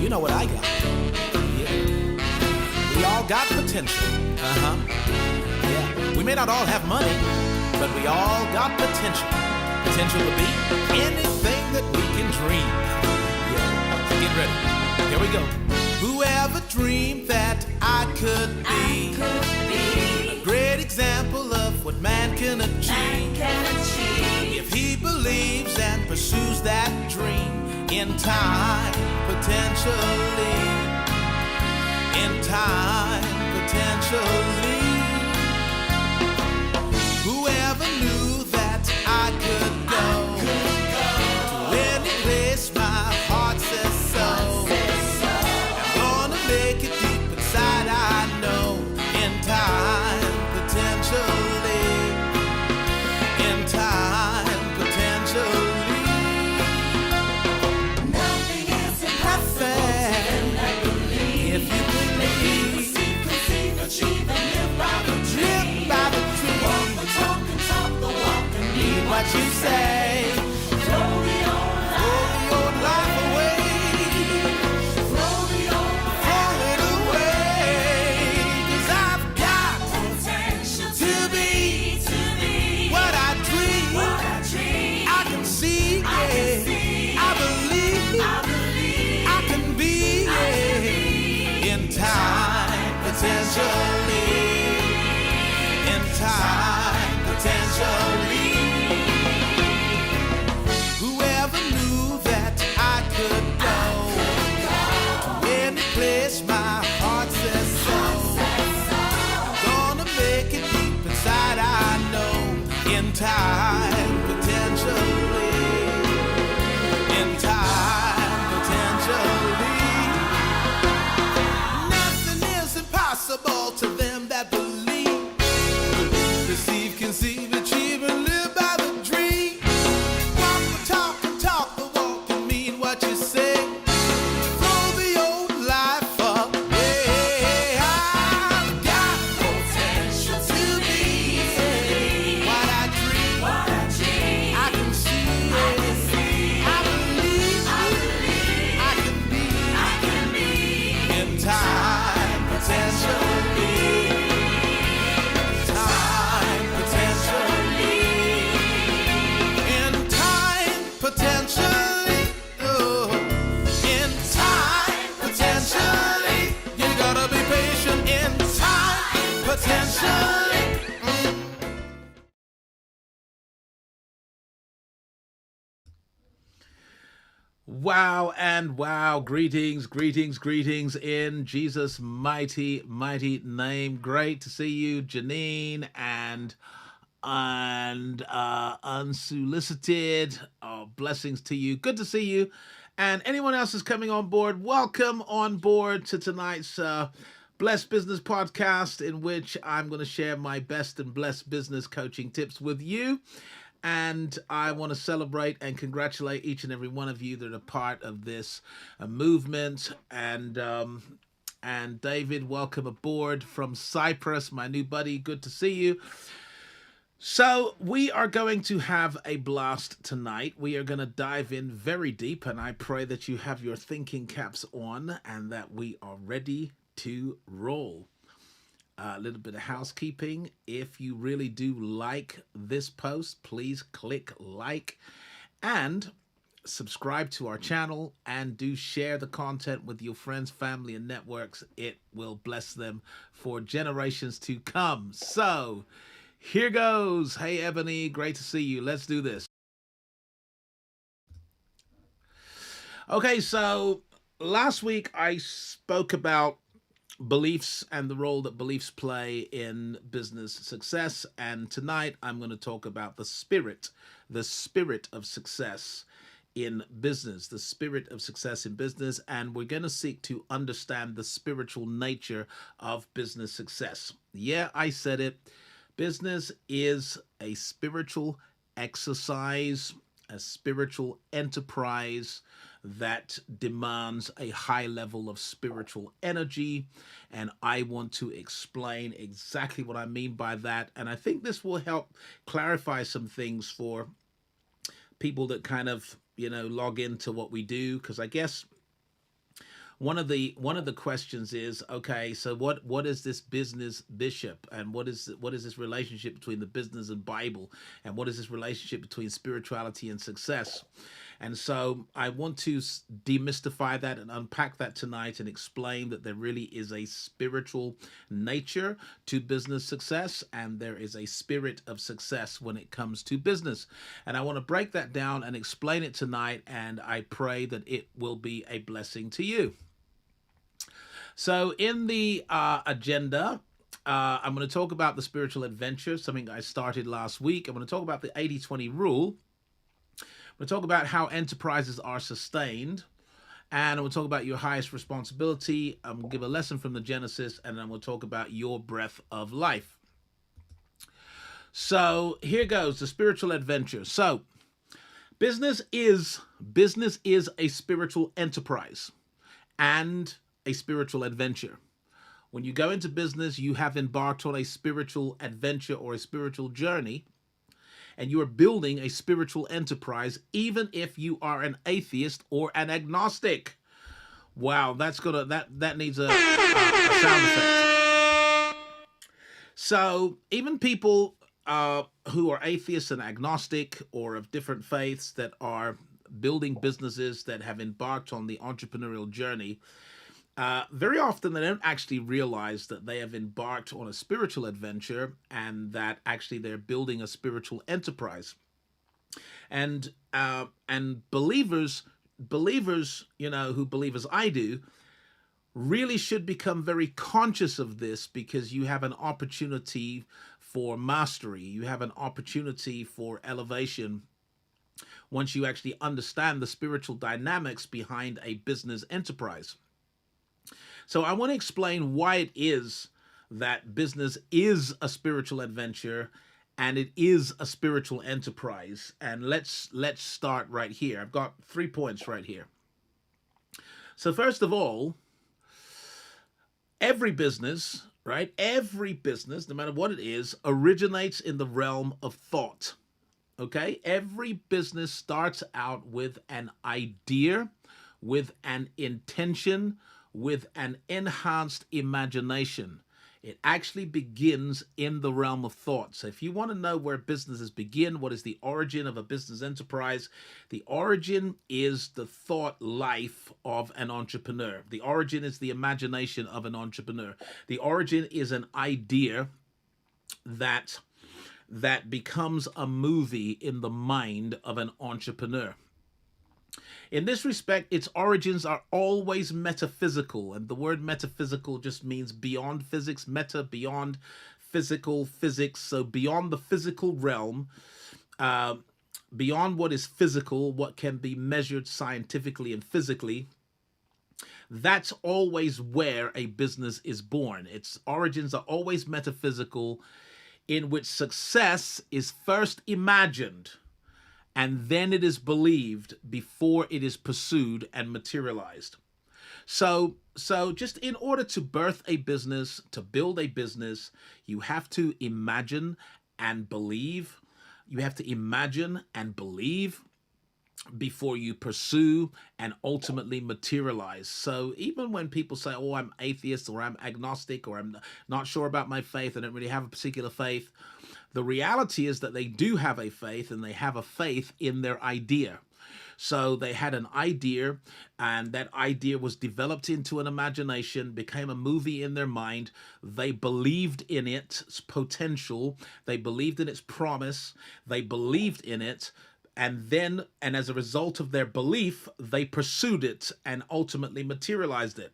You know what I got. Yeah. We all got potential. Yeah. We may not all have money, but we all got potential. Potential to be anything that we can dream. Yeah. So get ready. Here we go. Whoever dreamed that I could be a great example of what man can achieve. If he believes and pursues that dream in time, potentially, in time, potentially. Whoever knew that I could go to any place my heart says so. I'm gonna make it deep inside, I know, in time, potentially, in time, potentially. Nothing is impossible If you believe, conceive, achieve, and live by the dream. live by the dream. Walk the talk and talk the walk and Mean what you say. throw the old Throw the old life away. throw the old Throw it away. 'Cause I've got potential to be what I dream. what I dream. I can see, yeah. I believe I can be, yeah. In time, potentially. In time, potentially. Whoever knew that I could go to any place my heart says so. Gonna make it deep inside, I know. In time, potentially. In time, potentially. Nothing is impossible to them that believe. Receive, conceive, achieve, and live by the dream. Walk the talk and talk the walk and mean what you say. Throw the old life away. I've got Potential to be what I dream. I can see it. I believe I can be in time, potentially. Time, potentially. In time, potentially. Oh, in time, potentially. You gotta be patient. In time, potentially. Wow and wow. Greetings, greetings, greetings in Jesus' mighty, mighty name. Great to see you, Janine and Unsolicited. Oh, blessings to you. Good to see you. And anyone else is coming on board, welcome on board to tonight's Blessed Business podcast, in which I'm going to share my best and blessed business coaching tips with you. And I want to celebrate and congratulate each and every one of you that are part of this movement. And David, welcome aboard from Cyprus, my new buddy. Good to see you. So we are going to have a blast tonight. We are going to dive in very deep, and I pray that you have your thinking caps on and that we are ready to roll. A little bit of housekeeping. If you really do like this post, please click like and subscribe to our channel, and do share the content with your friends, family, and networks. It will bless them for generations to come. So here goes. Hey, Ebony, great to see you. Let's do this. Okay, so last week I spoke about beliefs and the role that beliefs play in business success. And tonight I'm going to talk about the spirit of success in business, the spirit of success in business. And we're going to seek to understand the spiritual nature of business success. Yeah, I said it. Business is a spiritual exercise, a spiritual enterprise that demands a high level of spiritual energy. And I want to explain exactly what I mean by that. And I think this will help clarify some things for people that kind of, log into what we do. Because I guess one of the questions is, okay, so what is this business bishop, and what is this relationship between the business and Bible, and what is this relationship between spirituality and success? And so I want to demystify that and unpack that tonight and explain that there really is a spiritual nature to business success, and there is a spirit of success when it comes to business. And I want to break that down and explain it tonight, and I pray that it will be a blessing to you. So in the agenda, I'm going to talk about the spiritual adventure, something I started last week. I'm going to talk about the 80-20 rule. I'm going to talk about how enterprises are sustained. And I'm going to talk about your highest responsibility. I'm going to give a lesson from the Genesis, and then I'm going to talk about your breath of life. So here goes, the spiritual adventure. So business is a spiritual enterprise and a spiritual adventure. When you go into business, you have embarked on a spiritual adventure or a spiritual journey, and you are building a spiritual enterprise, even if you are an atheist or an agnostic. Wow, that needs a sound effect. So even people who are atheists and agnostic or of different faiths that are building businesses that have embarked on the entrepreneurial journey, very often they don't actually realize that they have embarked on a spiritual adventure, and that actually they're building a spiritual enterprise. And believers, who believe as I do, really should become very conscious of this, because you have an opportunity for mastery. You have an opportunity for elevation once you actually understand the spiritual dynamics behind a business enterprise. So I want to explain why it is that business is a spiritual adventure and it is a spiritual enterprise. And let's start right here. I've got 3 points right here. So first of all, every business, right? Every business, no matter what it is, originates in the realm of thought. Okay? Every business starts out with an idea, with an intention, with an enhanced imagination. It actually begins in the realm of thought. So if you want to know where businesses begin, what is the origin of a business enterprise? The origin is the thought life of an entrepreneur. The origin is the imagination of an entrepreneur. The origin is an idea that becomes a movie in the mind of an entrepreneur. In this respect, its origins are always metaphysical, and the word metaphysical just means beyond physics, meta, beyond physical, physics, so beyond the physical realm, beyond what is physical, what can be measured scientifically and physically. That's always where a business is born. Its origins are always metaphysical, in which success is first imagined, and then it is believed before it is pursued and materialized. So just in order to birth a business, to build a business, you have to imagine and believe. You have to imagine and believe before you pursue and ultimately materialize. So even when people say, oh, I'm atheist or I'm agnostic or I'm not sure about my faith, I don't really have a particular faith, the reality is that they do have a faith, and they have a faith in their idea. So they had an idea, and that idea was developed into an imagination, became a movie in their mind. They believed in its potential. They believed in its promise. They believed in it. And as a result of their belief, they pursued it and ultimately materialized it.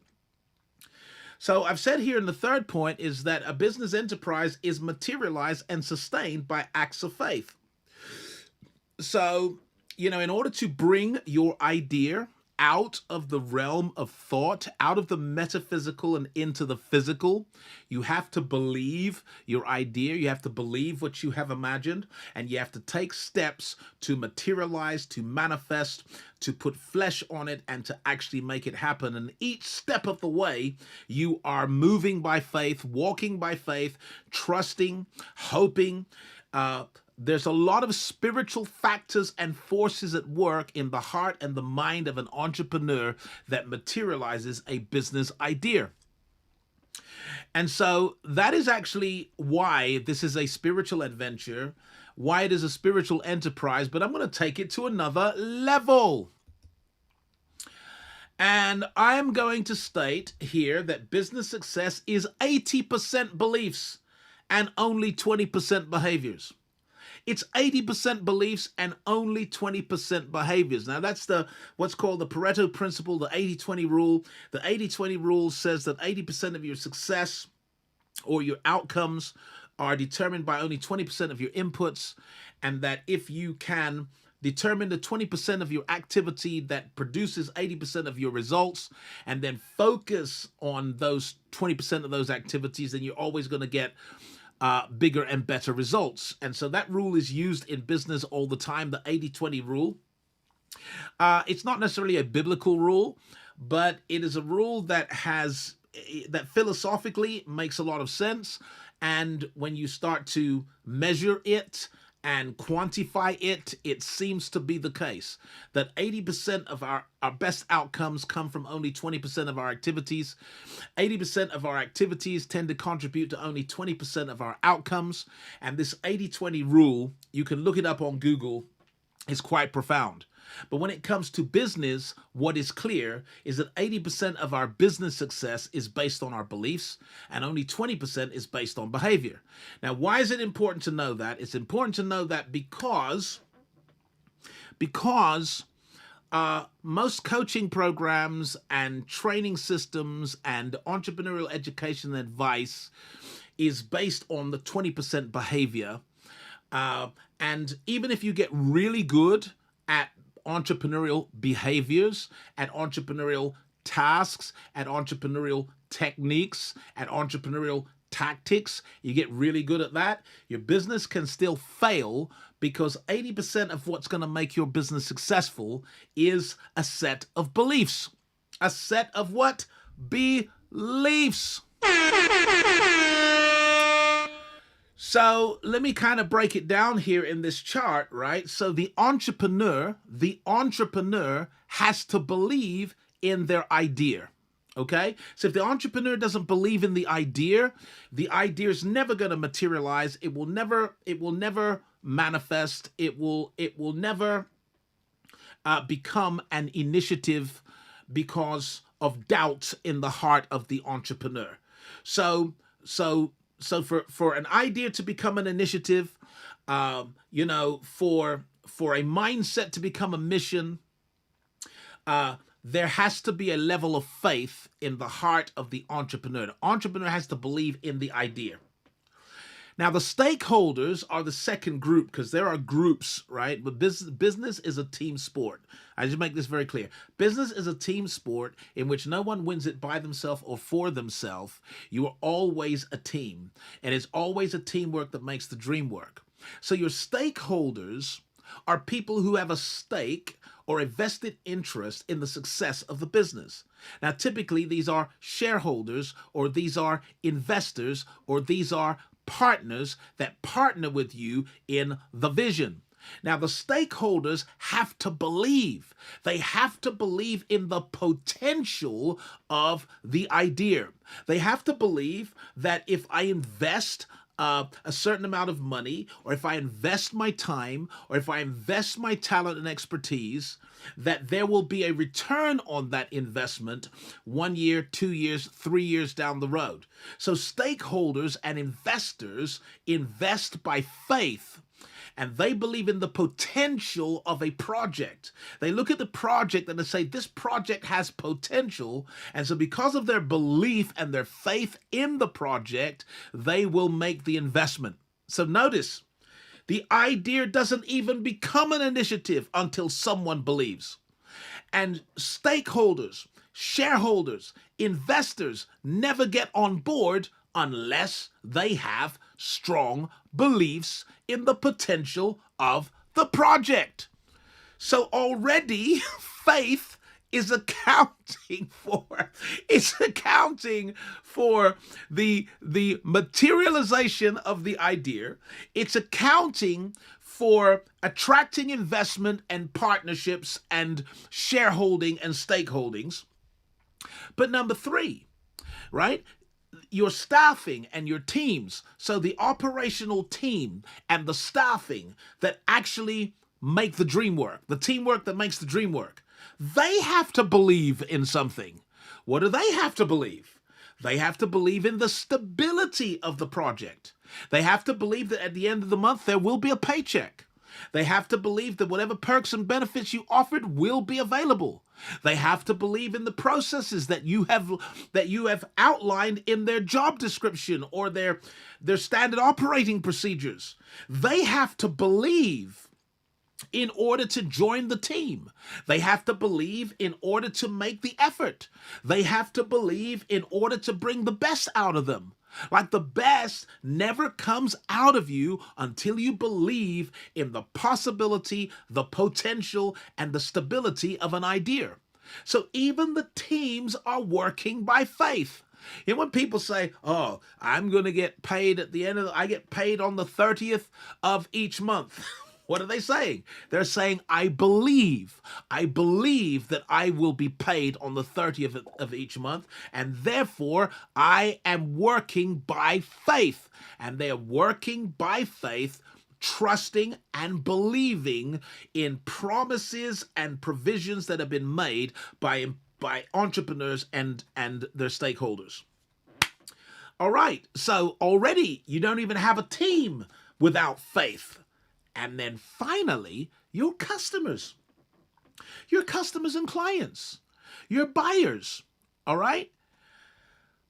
So I've said here in the third point is that a business enterprise is materialized and sustained by acts of faith. So, in order to bring your idea out of the realm of thought, out of the metaphysical and into the physical, you have to believe your idea, you have to believe what you have imagined, and you have to take steps to materialize, to manifest, to put flesh on it, and to actually make it happen. And each step of the way, you are moving by faith, walking by faith, trusting, hoping, there's a lot of spiritual factors and forces at work in the heart and the mind of an entrepreneur that materializes a business idea. And so that is actually why this is a spiritual adventure, why it is a spiritual enterprise, but I'm going to take it to another level. And I am going to state here that business success is 80% beliefs and only 20% behaviors. It's 80% beliefs and only 20% behaviors. Now that's what's called the Pareto principle, the 80-20 rule. The 80-20 rule says that 80% of your success or your outcomes are determined by only 20% of your inputs, and that if you can determine the 20% of your activity that produces 80% of your results and then focus on those 20% of those activities, then you're always going to get bigger and better results. And so that rule is used in business all the time, the 80-20 rule. It's not necessarily a biblical rule, but it is a rule that philosophically makes a lot of sense. And when you start to measure it and quantify it, it seems to be the case that 80% of our best outcomes come from only 20% of our activities. 80% of our activities tend to contribute to only 20% of our outcomes. And this 80-20 rule, you can look it up on Google, is quite profound. But when it comes to business, what is clear is that 80% of our business success is based on our beliefs and only 20% is based on behavior. Now, why is it important to know that? It's important to know that because most coaching programs and training systems and entrepreneurial education and advice is based on the 20% behavior. And even if you get really good at entrepreneurial behaviors, at entrepreneurial tasks, at entrepreneurial techniques, at entrepreneurial tactics, you get really good at that, your business can still fail because 80% of what's going to make your business successful is a set of beliefs. A set of what? Beliefs. So let me kind of break it down here in this chart, right? So the entrepreneur has to believe in their idea, okay? So if the entrepreneur doesn't believe in the idea is never going to materialize. It will never manifest. It will never become an initiative because of doubt in the heart of the entrepreneur. So for an idea to become an initiative, for a mindset to become a mission, there has to be a level of faith in the heart of the entrepreneur. The entrepreneur has to believe in the idea. Now, the stakeholders are the second group because there are groups, right? But business is a team sport. I just make this very clear. Business is a team sport in which no one wins it by themselves or for themselves. You are always a team, and it's always a teamwork that makes the dream work. So your stakeholders are people who have a stake or a vested interest in the success of the business. Now, typically, these are shareholders, or these are investors, or these are partners that partner with you in the vision. Now, the stakeholders have to believe. They have to believe in the potential of the idea. They have to believe that if I invest a certain amount of money, or if I invest my time, or if I invest my talent and expertise, that there will be a return on that investment 1 year, 2 years, 3 years down the road. So stakeholders and investors invest by faith, and they believe in the potential of a project. They look at the project and they say, this project has potential. And so because of their belief and their faith in the project, they will make the investment. So notice, the idea doesn't even become an initiative until someone believes. And stakeholders, shareholders, investors never get on board unless they have strong beliefs in the potential of the project. So already faith is accounting for the materialization of the idea. It's accounting for attracting investment and partnerships and shareholding and stakeholdings. But number three, right? Your staffing and your teams. So the operational team and the staffing that actually make the dream work, the teamwork that makes the dream work, they have to believe in something. What do they have to believe? They have to believe in the stability of the project. They have to believe that at the end of the month there will be a paycheck. They have to believe that whatever perks and benefits you offered will be available. They have to believe in the processes that you have outlined in their job description or their standard operating procedures. They have to believe in order to join the team. They have to believe in order to make the effort. They have to believe in order to bring the best out of them. Like the best never comes out of you until you believe in the possibility, the potential, and the stability of an idea. So even the teams are working by faith. You know, when people say, oh, I'm going to get paid at the end of I get paid on the 30th of each month. What are they saying? They're saying, I believe that I will be paid on the 30th of each month, and therefore I am working by faith. And they're working by faith, trusting and believing in promises and provisions that have been made by entrepreneurs and their stakeholders. All right, so already you don't even have a team without faith. And then finally, your customers and clients, your buyers, all right?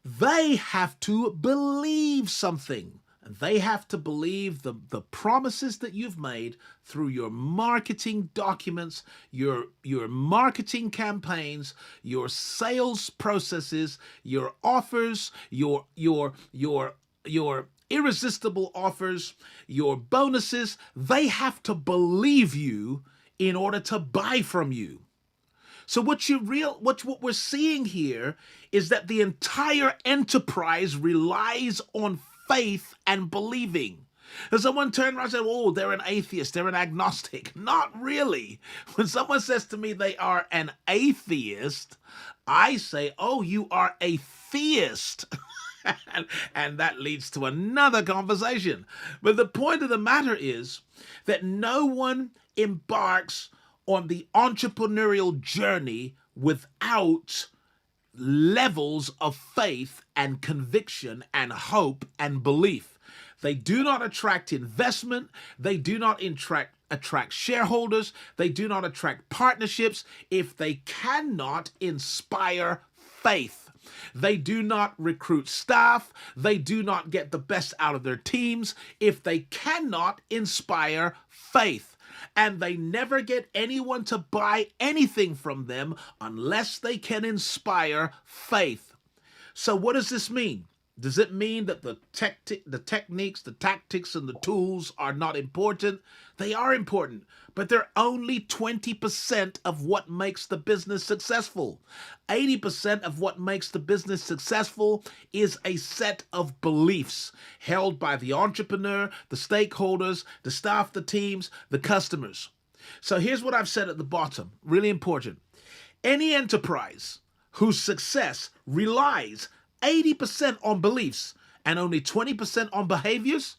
They have to believe something. They have to believe the promises that you've made through your marketing documents, your marketing campaigns, your sales processes, your offers, your irresistible offers, your bonuses. They have to believe you in order to buy from you. So what we're seeing here is that the entire enterprise relies on faith and believing. And someone turned around and said, oh, they're an atheist, they're an agnostic. Not really. When someone says to me they are an atheist, I say, oh, you are a theist. And that leads to another conversation. But the point of the matter is that no one embarks on the entrepreneurial journey without levels of faith and conviction and hope and belief. They do not attract investment. They do not attract shareholders. They do not attract partnerships if they cannot inspire faith. They do not recruit staff. They do not get the best out of their teams if they cannot inspire faith. And they never get anyone to buy anything from them unless they can inspire faith. So what does this mean? Does it mean that the techniques, the tactics, and the tools are not important? They are important, but they're only 20% of what makes the business successful. 80% of what makes the business successful is a set of beliefs held by the entrepreneur, the stakeholders, the staff, the teams, the customers. So here's what I've said at the bottom, really important. Any enterprise whose success relies 80% on beliefs and only 20% on behaviors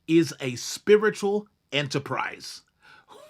is a spiritual enterprise.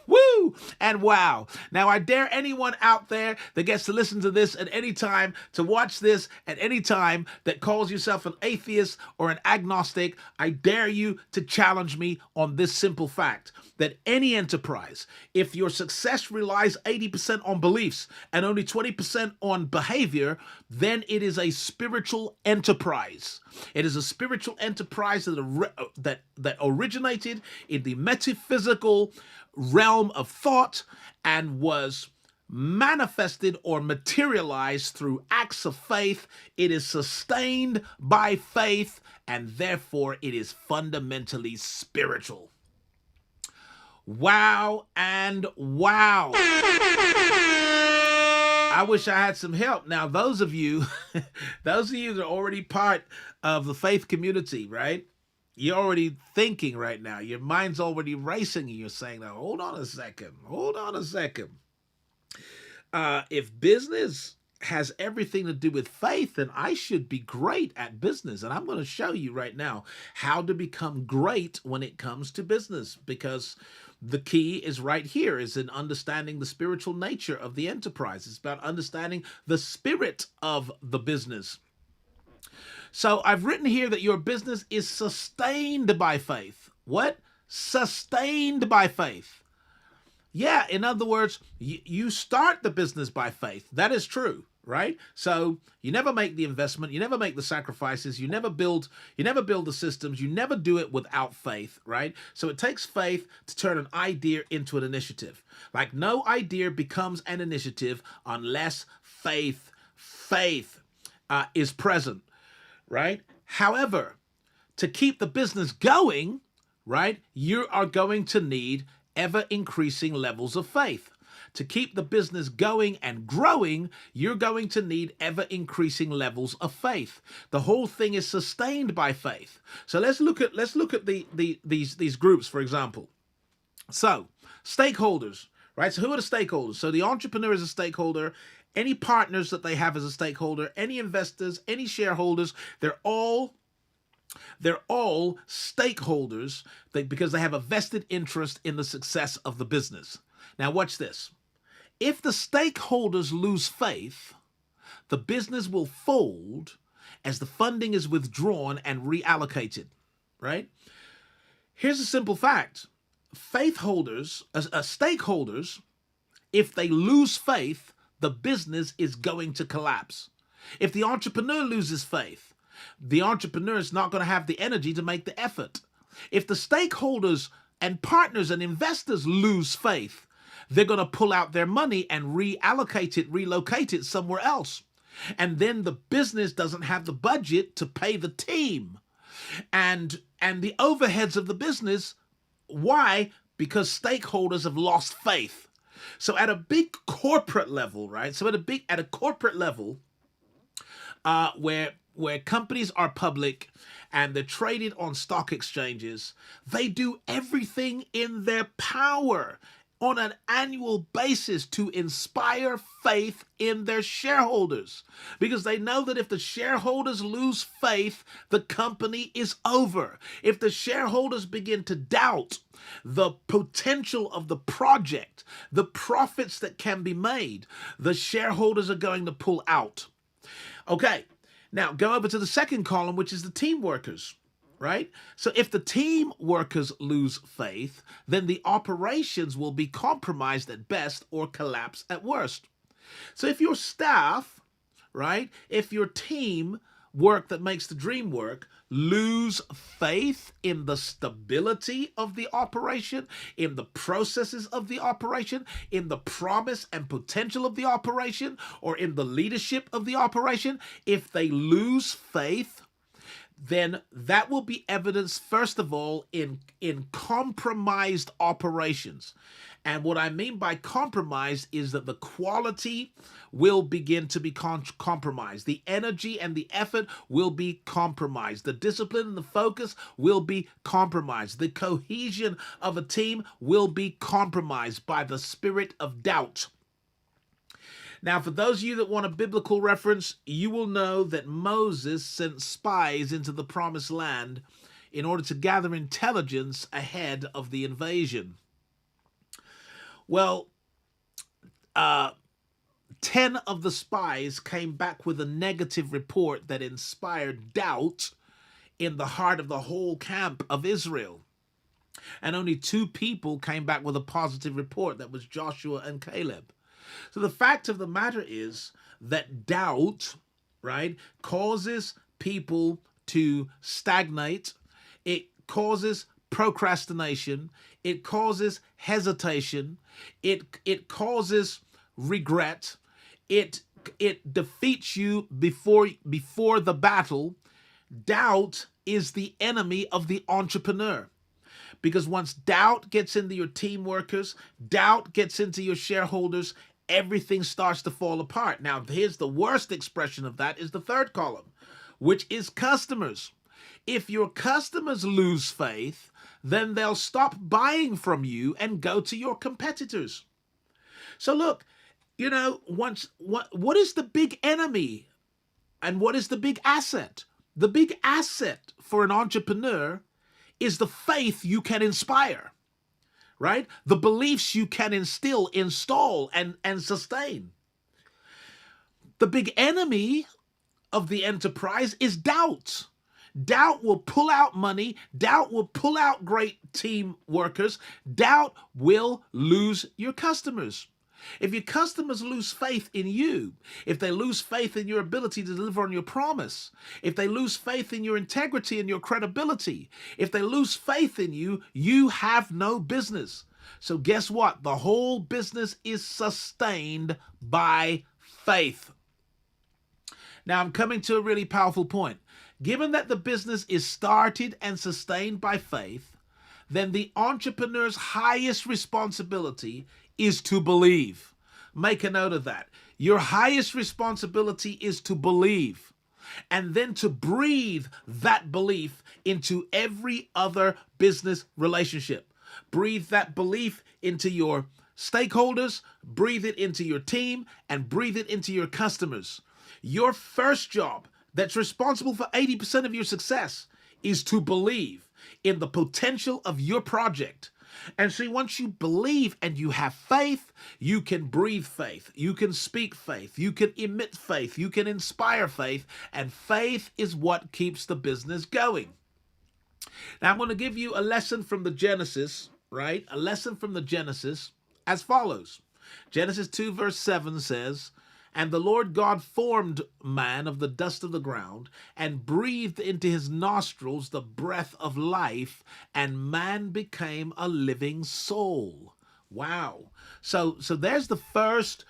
Woo! And wow. Now, I dare anyone out there that gets to listen to this at any time, to watch this at any time, that calls yourself an atheist or an agnostic, I dare you to challenge me on this simple fact, that any enterprise, if your success relies 80% on beliefs and only 20% on behavior, then it is a spiritual enterprise. It is a spiritual enterprise that originated in the metaphysical realm of thought and was manifested or materialized through acts of faith. It is sustained by faith, and therefore it is fundamentally spiritual. Wow and wow. I wish I had some help. Now, those of you, those of you that are already part of the faith community, right? You're already thinking right now. Your mind's already racing, and you're saying, "Now, hold on a second. Hold on a second. If business has everything to do with faith, then I should be great at business." And I'm going to show you right now how to become great when it comes to business, because the key is right here, is in understanding the spiritual nature of the enterprise. It's about understanding the spirit of the business. So I've written here that your business is sustained by faith. What? Sustained by faith. Yeah, in other words, you start the business by faith. That is true, right? So you never make the investment, you never make the sacrifices, you never build the systems, you never do it without faith, right? So it takes faith to turn an idea into an initiative. Like, no idea becomes an initiative unless faith is present, right? However, to keep the business going, right, you are going to need ever increasing levels of faith. To keep the business going and growing, you're going to need ever increasing levels of faith. The whole thing is sustained by faith. So let's look at these groups, for example. So, stakeholders, right? So who are the stakeholders? So the entrepreneur is a stakeholder. Any partners that they have as a stakeholder, any investors, any shareholders, they're all stakeholders because they have a vested interest in the success of the business. Now watch this. If the stakeholders lose faith, the business will fold as the funding is withdrawn and reallocated, right? Here's a simple fact. Stakeholders, if they lose faith, the business is going to collapse. If the entrepreneur loses faith, the entrepreneur is not going to have the energy to make the effort. If the stakeholders and partners and investors lose faith, they're going to pull out their money and relocate it somewhere else. And then the business doesn't have the budget to pay the team and the overheads of the business. Why? Because stakeholders have lost faith. So at a big corporate level, right? So at a corporate level, where companies are public and they're traded on stock exchanges, they do everything in their power on an annual basis to inspire faith in their shareholders, because they know that if the shareholders lose faith, the company is over. If the shareholders begin to doubt the potential of the project, the profits that can be made, the shareholders are going to pull out. Okay, now go over to the second column, which is the team workers, right? So if the team workers lose faith, then the operations will be compromised at best or collapse at worst. So if your staff, right, if your team work that makes the dream work lose faith in the stability of the operation, in the processes of the operation, in the promise and potential of the operation, or in the leadership of the operation, if they lose faith, then that will be evidence, first of all, in compromised operations. And what I mean by compromise is that the quality will begin to be compromised. The energy and the effort will be compromised. The discipline and the focus will be compromised. The cohesion of a team will be compromised by the spirit of doubt. Now, for those of you that want a biblical reference, you will know that Moses sent spies into the promised land in order to gather intelligence ahead of the invasion. Well, 10 of the spies came back with a negative report that inspired doubt in the heart of the whole camp of Israel. And only 2 people came back with a positive report. That was Joshua and Caleb. So the fact of the matter is that doubt, right, causes people to stagnate. It causes procrastination. It causes hesitation. It causes regret. It defeats you before the battle. Doubt is the enemy of the entrepreneur. Because once doubt gets into your team workers, doubt gets into your shareholders, everything starts to fall apart. Now, here's the worst expression of that is the third column, which is customers. If your customers lose faith, then they'll stop buying from you and go to your competitors. So look, what is the big enemy and what is the big asset? The big asset for an entrepreneur is the faith you can inspire, right? The beliefs you can instill, install, and sustain. The big enemy of the enterprise is doubt. Doubt will pull out money. Doubt will pull out great team workers. Doubt will lose your customers. If your customers lose faith in you, if they lose faith in your ability to deliver on your promise, if they lose faith in your integrity and your credibility, if they lose faith in you, you have no business. So guess what? The whole business is sustained by faith. Now I'm coming to a really powerful point. Given that the business is started and sustained by faith, then the entrepreneur's highest responsibility is to believe. Make a note of that. Your highest responsibility is to believe, and then to breathe that belief into every other business relationship. Breathe that belief into your stakeholders, breathe it into your team, and breathe it into your customers. Your first job that's responsible for 80% of your success is to believe in the potential of your project. And see, once you believe and you have faith, you can breathe faith, you can speak faith, you can emit faith, you can inspire faith, and faith is what keeps the business going. Now, I'm going to give you a lesson from the Genesis, right? A lesson from the Genesis as follows. Genesis 2 verse 7 says, "And the Lord God formed man of the dust of the ground and breathed into his nostrils the breath of life, and man became a living soul." Wow. So there's the first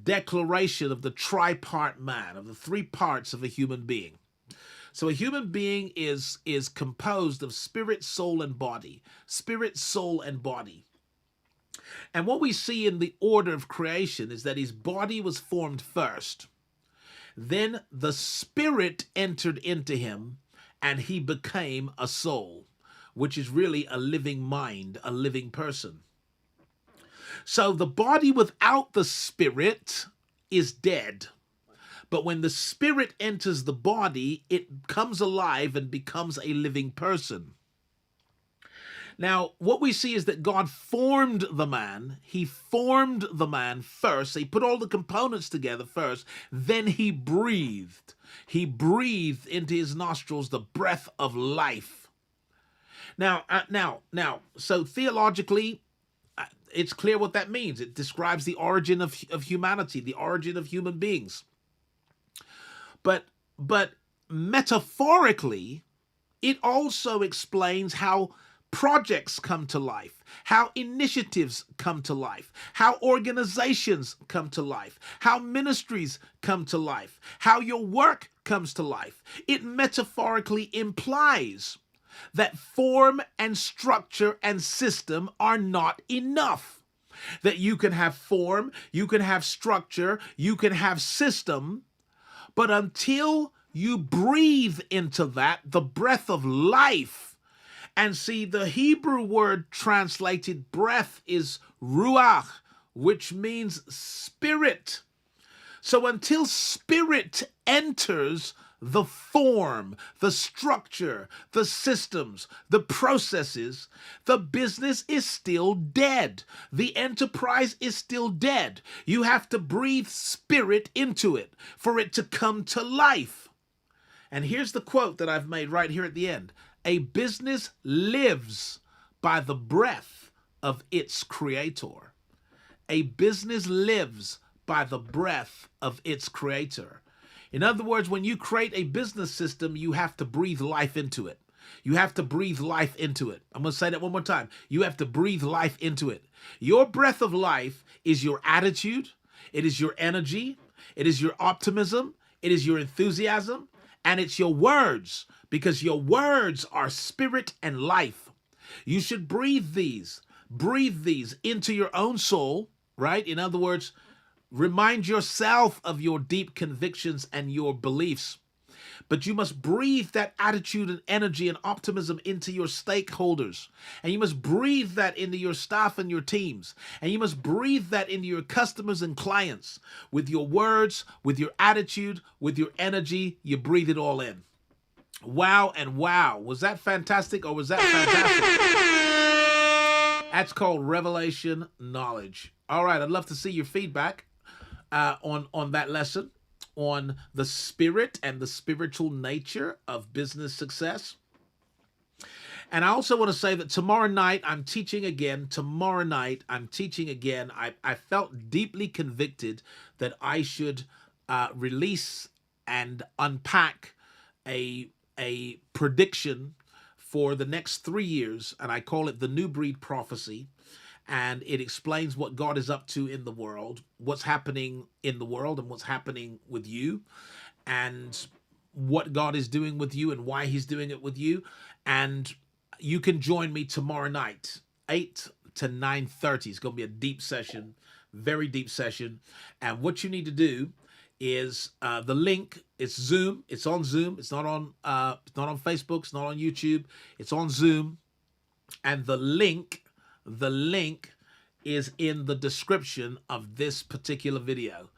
declaration of the tripart man, of the three parts of a human being. So a human being is composed of spirit, soul, and body. Spirit, soul, and body. And what we see in the order of creation is that his body was formed first. Then the spirit entered into him and he became a soul, which is really a living mind, a living person. So the body without the spirit is dead. But when the spirit enters the body, it comes alive and becomes a living person. Now, what we see is that God formed the man. He formed the man first. He put all the components together first. Then he breathed. He breathed into his nostrils the breath of life. Now, so theologically, it's clear what that means. It describes the origin of humanity, the origin of human beings. But metaphorically, it also explains how projects come to life, how initiatives come to life, how organizations come to life, how ministries come to life, how your work comes to life. It metaphorically implies that form and structure and system are not enough. That you can have form, you can have structure, you can have system, but until you breathe into that, the breath of life. And see, the Hebrew word translated breath is ruach, which means spirit. So until spirit enters the form, the structure, the systems, the processes, the business is still dead. The enterprise is still dead. You have to breathe spirit into it for it to come to life. And here's the quote that I've made right here at the end. A business lives by the breath of its creator. A business lives by the breath of its creator. In other words, when you create a business system, you have to breathe life into it. You have to breathe life into it. I'm going to say that one more time. You have to breathe life into it. Your breath of life is your attitude. It is your energy. It is your optimism. It is your enthusiasm. And it's your words, because your words are spirit and life. You should breathe these into your own soul, right? In other words, Remind yourself of your deep convictions and your beliefs. But you must breathe that attitude and energy and optimism into your stakeholders. And you must breathe that into your staff and your teams. And you must breathe that into your customers and clients. With your words, with your attitude, with your energy, you breathe it all in. Wow and wow. Was that fantastic or was that fantastic? That's called revelation knowledge. All right, I'd love to see your feedback on that lesson, on the spirit and the spiritual nature of business success. And I also want to say that tomorrow night I'm teaching again. I felt deeply convicted that I should release and unpack a prediction for the next 3 years, and I call it the New Breed Prophecy. And it explains what God is up to in the world, what's happening in the world and what's happening with you, and what God is doing with you and why he's doing it with you. And you can join me tomorrow night, 8 to 9:30. It's going to be a deep session, very deep session. And what you need to do is the link. It's Zoom. It's on Zoom. It's not on Facebook. It's not on YouTube. It's on Zoom. And the link is in the description of this particular video.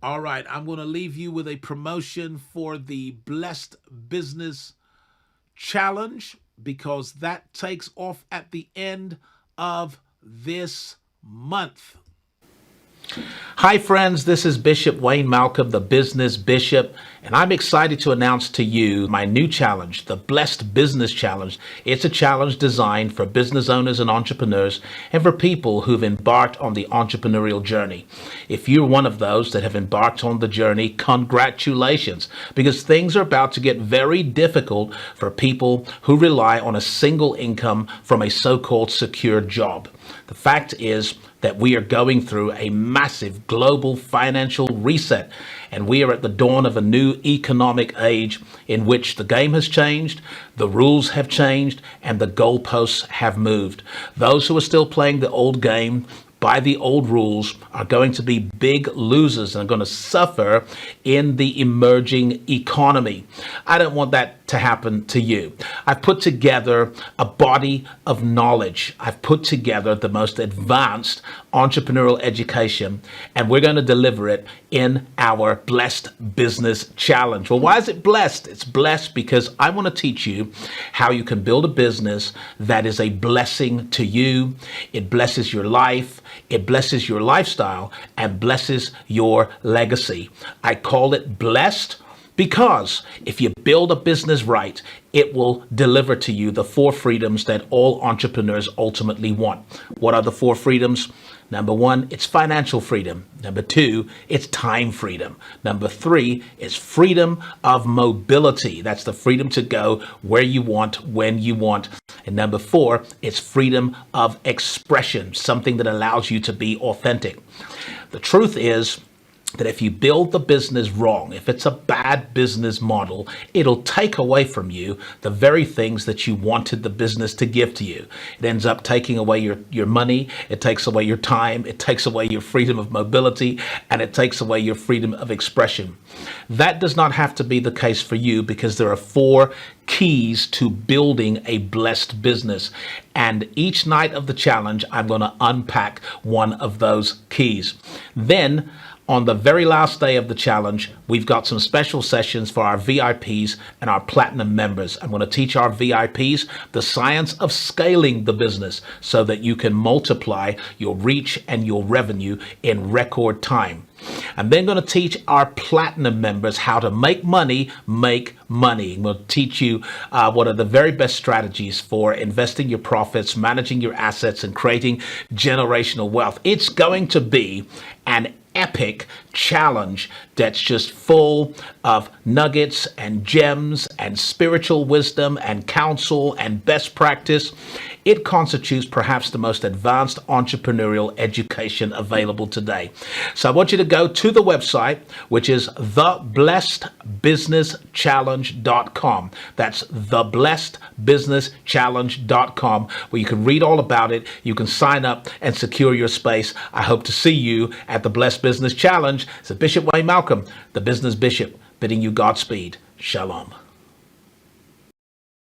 All right, I'm going to leave you with a promotion for the Blessed Business Challenge, because that takes off at the end of this month. Hi friends, this is Bishop Wayne Malcolm, the Business Bishop, and I'm excited to announce to you my new challenge, the Blessed Business Challenge. It's a challenge designed for business owners and entrepreneurs and for people who've embarked on the entrepreneurial journey. If you're one of those that have embarked on the journey, congratulations, because things are about to get very difficult for people who rely on a single income from a so-called secure job. The fact is that we are going through a massive global financial reset, and we are at the dawn of a new economic age in which the game has changed, the rules have changed, and the goalposts have moved. Those who are still playing the old game by the old rules are going to be big losers and are going to suffer in the emerging economy. I don't want that to happen to you. I've put together a body of knowledge. I've put together the most advanced entrepreneurial education, and we're going to deliver it in our Blessed Business Challenge. Well, why is it blessed? It's blessed because I want to teach you how you can build a business that is a blessing to you. It blesses your life, it blesses your lifestyle, and blesses your legacy. I call it blessed because if you build a business right, it will deliver to you the 4 freedoms that all entrepreneurs ultimately want. What are the 4 freedoms? Number 1, it's financial freedom. Number 2, it's time freedom. Number 3 is freedom of mobility. That's the freedom to go where you want, when you want. And number 4, it's freedom of expression, something that allows you to be authentic. The truth is that if you build the business wrong, if it's a bad business model, it'll take away from you the very things that you wanted the business to give to you. It ends up taking away your money, it takes away your time, it takes away your freedom of mobility, and it takes away your freedom of expression. That does not have to be the case for you, because there are 4 keys to building a blessed business. And each night of the challenge, I'm going to unpack one of those keys. Then, on the very last day of the challenge, we've got some special sessions for our VIPs and our platinum members. I'm going to teach our VIPs the science of scaling the business so that you can multiply your reach and your revenue in record time. I'm then going to teach our platinum members how to make money. I'm going to teach you what are the very best strategies for investing your profits, managing your assets, and creating generational wealth. It's going to be an epic challenge that's just full of nuggets and gems and spiritual wisdom and counsel and best practice. it constitutes perhaps the most advanced entrepreneurial education available today. So I want you to go to the website, which is theblessedbusinesschallenge.com. That's theblessedbusinesschallenge.com, where you can read all about it. You can sign up and secure your space. I hope to see you at the Blessed Business Challenge. It's Bishop Wayne Malcolm, the Business Bishop, bidding you Godspeed. Shalom.